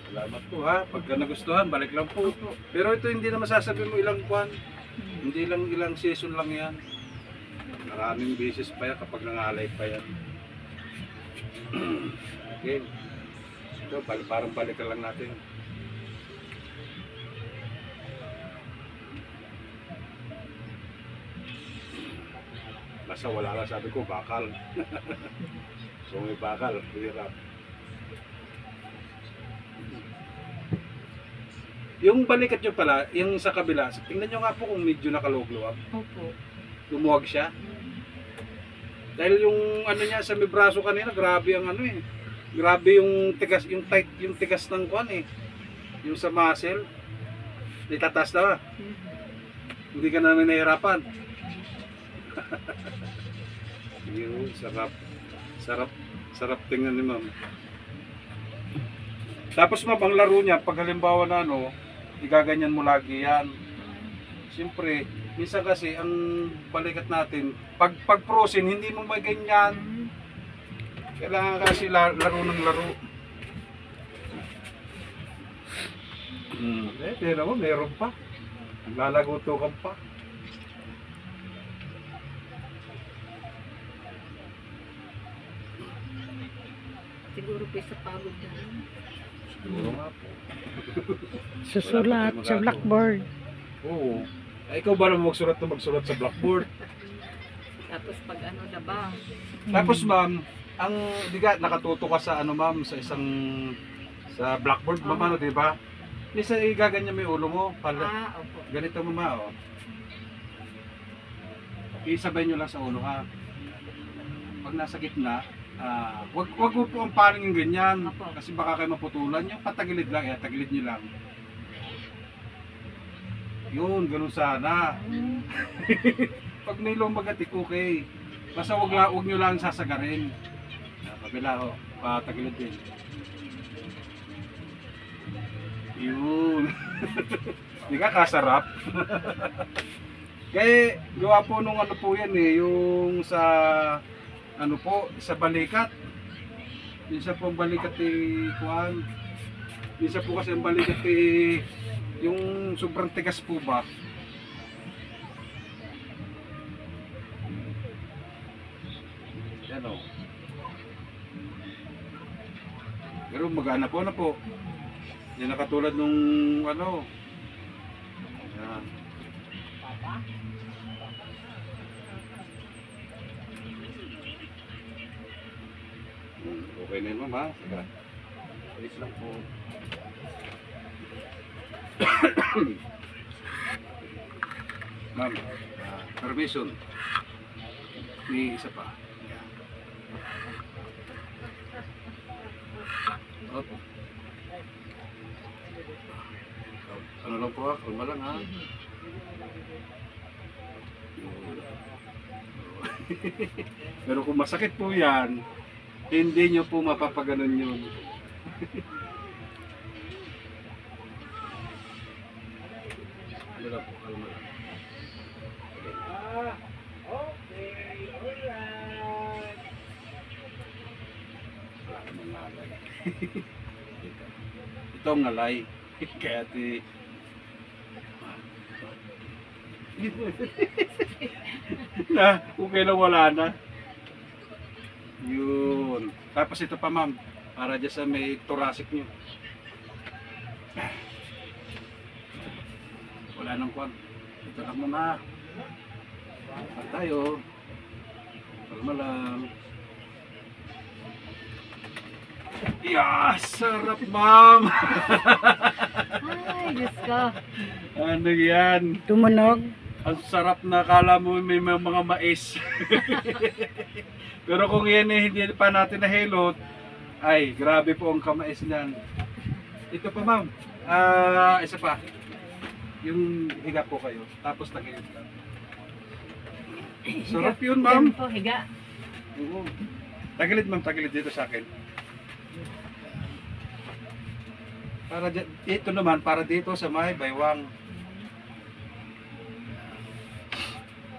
Salamat po ha. Pagka nagustuhan, balik lang po. Pero ito hindi na masasabi mo ilang buwan. Hindi lang ilang season lang yan. Maraming beses pa yan kapag nangalay pa yan. Okay. Ito, parang balikan lang natin. Basta wala lang sabi ko, bakal. So may bakal, hirap. Yung balikat nyo pala, yung sa kabila, tingnan nyo nga po kung medyo nakalugluwag. Opo. Lumuwag siya. Dahil yung ano niya sa may braso kanina, grabe ang ano eh. Grabe yung tigas, yung tight, yung tigas ng kuan eh. Yung sa muscle. Itataas na ba? Hindi ka na nahihirapan. Yung sarap. Sarap tingnan ni ma'am. Tapos ma'am, ang laro niya, pag halimbawa na ano, igaganyan mo lagi yan. Siyempre, minsan kasi ang balikat natin, pag frozen, hindi mo maganyan. Kailangan kasi laro ng laro. Pero mo, meron pa. Lalagutukan pa. Siguro po sa pagod na. Siguro nga po. Susulat sa blackboard. Oo. Ay, ikaw ba naman magsulat sa blackboard? Tapos pag ano na ba? Tapos ma'am, ang diga nakatuto ka sa ano ma'am sa isang sa blackboard ma'am, ano, di ba? Minsan igaganyan mo yung ulo mo, pala. Opo. Ganito mo ma, oh. Isabay nyo lang sa ulo ha. Pag nasa gitna, wag mo po ang paring yung ganyan. Opo. Kasi baka kayo maputulan. Yung patagilid lang, tagilid nyo lang. Yun, ganun sana. Pag may lumagatik, okay. Basta wag nyo lang sasagarin. Kabila ho, patagilid din. Yun. Hindi ka kasarap. Kaya gawa po nung ano po yan eh, yung sa ano po, sa balikat. Minsan po ang balikat eh, kuhan. Minsan po kasi ang balikat eh, yung sobrang tigas po ba. Yan o. Pero magana po na po. Yan na katulad nung ano. Yan. Okay na yun ma'am ha. Saka. Alis lang po. Ma'am, permission. May isa pa. Yan. Opo. Ano lang po ha, kalma lang ha. Pero kung masakit po yan, hindi nyo po mapapaganon yun. Ano lang po, kalma lang. Okay, alright. Wala namang ngalay. Ito ang ngalay. Kaya ti... na, okay lang wala na. Yun. Tapos ito pa ma'am, para dyan sa may thoracic nyo. Wala nang kwan. Ito lang muna. At tayo. Kalma lang. Yes! Sarap ma'am! Ay, Diyos ko. Ano yan? Tumunog. Ang sarap na, kala mo may mga mais. Pero kung yan eh, hindi pa natin nahilot, ay, grabe po ang kamais niyan. Ito pa ma'am, isa pa. Yung higa po kayo, tapos tagilid lang. Sarap yun ma'am. Ganun po, higa. Oo. Tagilid ma'am, tagilid dito sa akin. Para ito naman, para dito sa may baywang.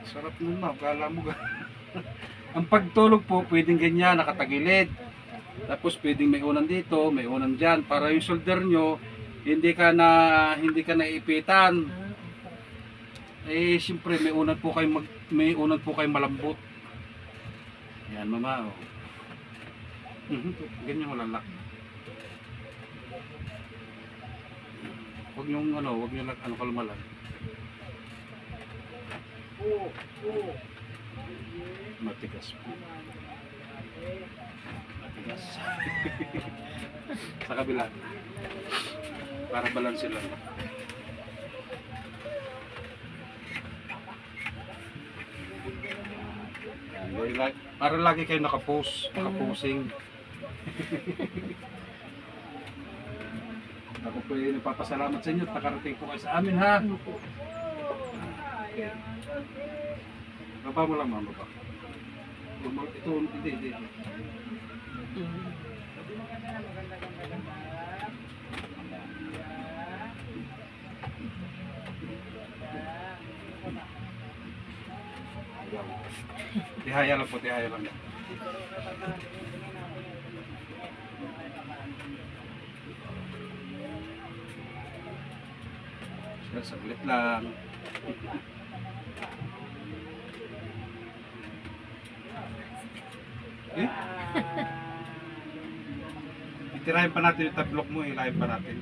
Sarap nun ma'am, kala mo. Ang pagtulog po, pwedeng ganyan, nakatagilid. Tapos pwedeng may unan dito, may unan diyan para yung shoulder nyo hindi ka naipitan. Eh siyempre may unan po kayong malambot. Yan mama. Oh. Ganyan malalak. Huwag nyo kalmalan. Matigas po. Matigas. Sa kabila. Para balanse lang. Para lagi kayo nakapusing. Ako po ay nagpapasalamat sa inyo at nakarating po kayo sa amin ha. Baba mo lang mama ba? Ito, hindi. Tihaya lang po, tihaya lang. Saglit lang. Eh? Itirahin pa natin yung tablok mo, ilahin pa natin.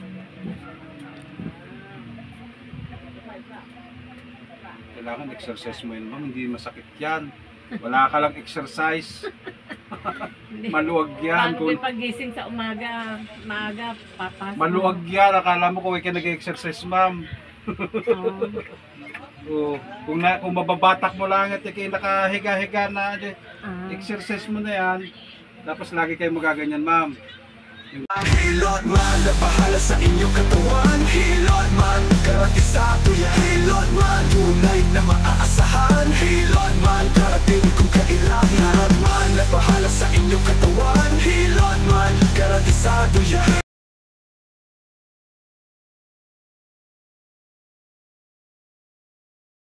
Kailangan exercise mo yun, ma'am. Hindi masakit yan. Wala ka lang exercise. Maluwag yan. Bago may pagising sa umaga, maaga, papasok. Maluwag yan. Akala mo kung ka nag-exercise, ma'am. Oh, kung mababatak mo lang at ikay nakahiga-higa na, exercise mo na yan. Tapos lagi kayo magaganyan, ma'am. Hilot man, bahala sa inyong katawan. Hilot man,